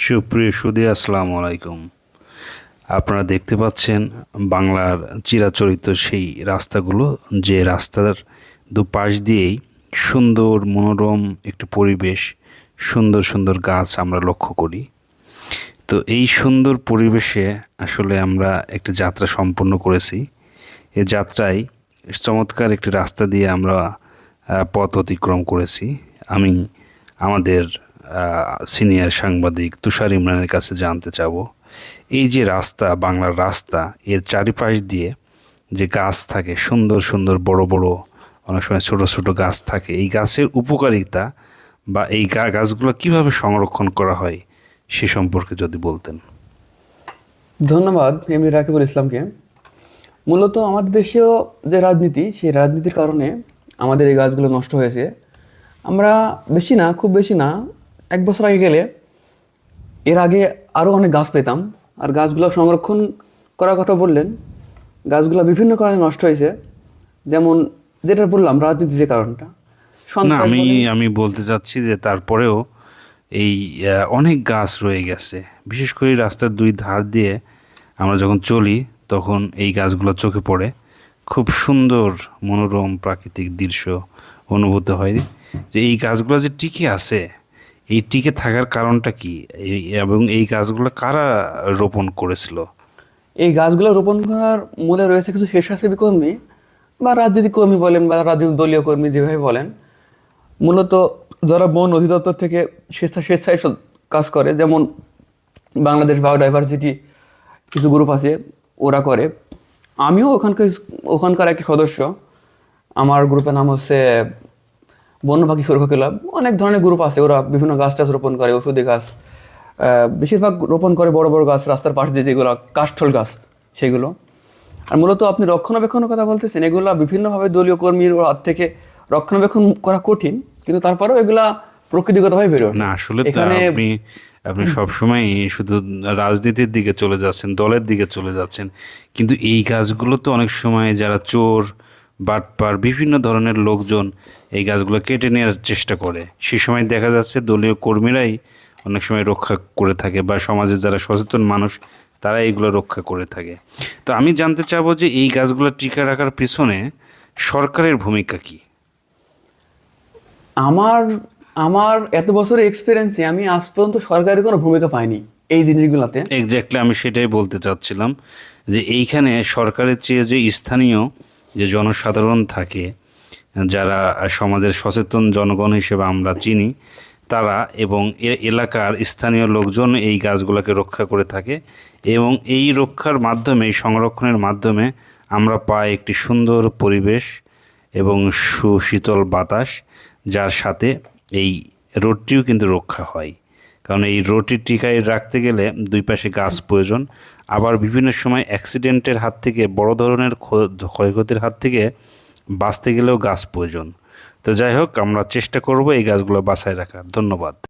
সুপ্রিয় সুধী, আসসালামু আলাইকুম। আপনারা দেখতে পাচ্ছেন বাংলার চিরাচরিত সেই রাস্তাগুলো, যে রাস্তার দুপাশ দিয়েই সুন্দর মনোরম একটি পরিবেশ, সুন্দর সুন্দর গাছ আমরা লক্ষ্য করি। তো এই সুন্দর পরিবেশে আসলে আমরা একটি যাত্রা সম্পন্ন করেছি। এই যাত্রায় চমৎকার একটি রাস্তা দিয়ে আমরা পথ অতিক্রম করেছি। আমি আমাদের সিনিয়র সাংবাদিক তুষার ইমরানের কাছে জানতে চাব, এই যে রাস্তা, বাংলার রাস্তা, এর চারিপাশ দিয়ে যে গাছ থাকে, সুন্দর সুন্দর বড় বড়, অনেক সময় ছোট ছোট গাছ থাকে, এই গাছের উপকারিতা বা এই গাছগুলো কিভাবে সংরক্ষণ করা হয় সে সম্পর্কে যদি বলতেন। ধন্যবাদ এমনি রাকিবুল ইসলামকে। মূলত আমাদের দেশেও যে রাজনীতি, সেই রাজনীতির কারণে আমাদের এই গাছগুলো নষ্ট হয়েছে। আমরা বেশি না, খুব বেশি না, 1 বছর আগে গেলে এর আগে আরও অনেক গাছ পেতাম। আর গাছগুলো সংরক্ষণ করার কথা বললেন, গাছগুলো বিভিন্ন কারণে নষ্ট হয়েছে। যেমন যেটা বললাম, রাজনীতি যে কারণটা, না, সন্ত্রাস বলেন। আমি বলতে চাচ্ছি যে তারপরেও এই অনেক গাছ রয়ে গেছে, বিশেষ করে রাস্তার দুই ধার দিয়ে আমরা যখন চলি তখন এই গাছগুলো চোখে পড়ে। খুব সুন্দর মনোরম প্রাকৃতিক দৃশ্য অনুভূত হয় যে এই গাছগুলো যে টিকে আছে, এই টিকে থাকার কারণটা কি, এবং এই গাছগুলো কারা রোপণ করেছিল? এই গাছগুলো রোপণ করার মূলে রয়েছে কিছু স্বেচ্ছাসেবী কর্মী বা রাজনৈতিক কর্মী বলেন বা রাজনৈতিক দলীয় কর্মী, যেভাবে বলেন। মূলত যারা বন অধিদপ্তর থেকে স্বেচ্ছায় কাজ করে, যেমন বাংলাদেশ বায়োডাইভার্সিটি কিছু গ্রুপ আছে, ওরা করে। আমিও ওখানকার একটি সদস্য। আমার গ্রুপের নাম হচ্ছে বন্য পাখি সুরক্ষা ক্লাব। অনেক ধরনের গ্রুপ আছে, ওরা বিভিন্ন গাছ টাছ রোপণ করে, ওষুধি গাছ বেশিরভাগ রোপণ করে, বড় বড় গাছ রাস্তার পাশ দিয়ে, যেগুলো কাষ্ঠল গাছ সেগুলো। আর মূলত আপনি রক্ষণাবেক্ষণের কথা বলতেছেন, এগুলো বিভিন্নভাবে দলীয় কর্মীর হাত থেকে রক্ষণাবেক্ষণ করা কঠিন, কিন্তু তারপরেও এগুলা প্রকৃতিগতভাবে বেরো না, আসলে তো এখানে। আপনি সবসময় শুধু রাজনীতির দিকে চলে যাচ্ছেন, দলের দিকে চলে যাচ্ছেন, কিন্তু এই গাছগুলো তো অনেক সময় যারা চোর, বাটপার, বিভিন্ন ধরনের লোকজন এই গাছগুলো কেটে নেওয়ার চেষ্টা করে, সে সময় দেখা যাচ্ছে দলীয় কর্মীরাই অনেক সময় রক্ষা করে থাকে, বা সমাজের যারা সচেতন মানুষ তারা এইগুলো রক্ষা করে থাকে। তো আমি জানতে চাবো যে এই গাছগুলো টিকে রাখার পিছনে সরকারের ভূমিকা কী? আমার আমার এত বছরের এক্সপিরিয়েন্সে আমি আজ পর্যন্ত সরকারি কোনো ভূমিকা পাইনি এই জিনিসগুলোতে। এক্স্যাক্টলি, আমি সেটাই বলতে চাচ্ছিলাম যে এইখানে সরকারের চেয়ে যে স্থানীয় যে জনসাধারণ থাকে, যারা সমাজের সচেতন জনগণ হিসেবে আমরা চিনি, তারা এবং এলাকার স্থানীয় লোকজন এই গাছগুলোকে রক্ষা করে থাকে, এবং এই রক্ষার মাধ্যমে, এই সংরক্ষণের মাধ্যমে আমরা পাই একটি সুন্দর পরিবেশ এবং সুশীতল বাতাস, যার সাথে এই রোডটিও কিন্তু রক্ষা হয়। কারণ এই রোডটি টিকায় রাখতে গেলে দুই পাশে গাছ প্রয়োজন, আবার বিভিন্ন সময় অ্যাক্সিডেন্টের হাত থেকে, বড় ধরনের ক্ষয়ক্ষতির হাত থেকে বাঁচতে গেলেও গাছ প্রয়োজন। তো যাই হোক, আমরা চেষ্টা করব এই গাছগুলো বাঁচায় রাখার। ধন্যবাদ।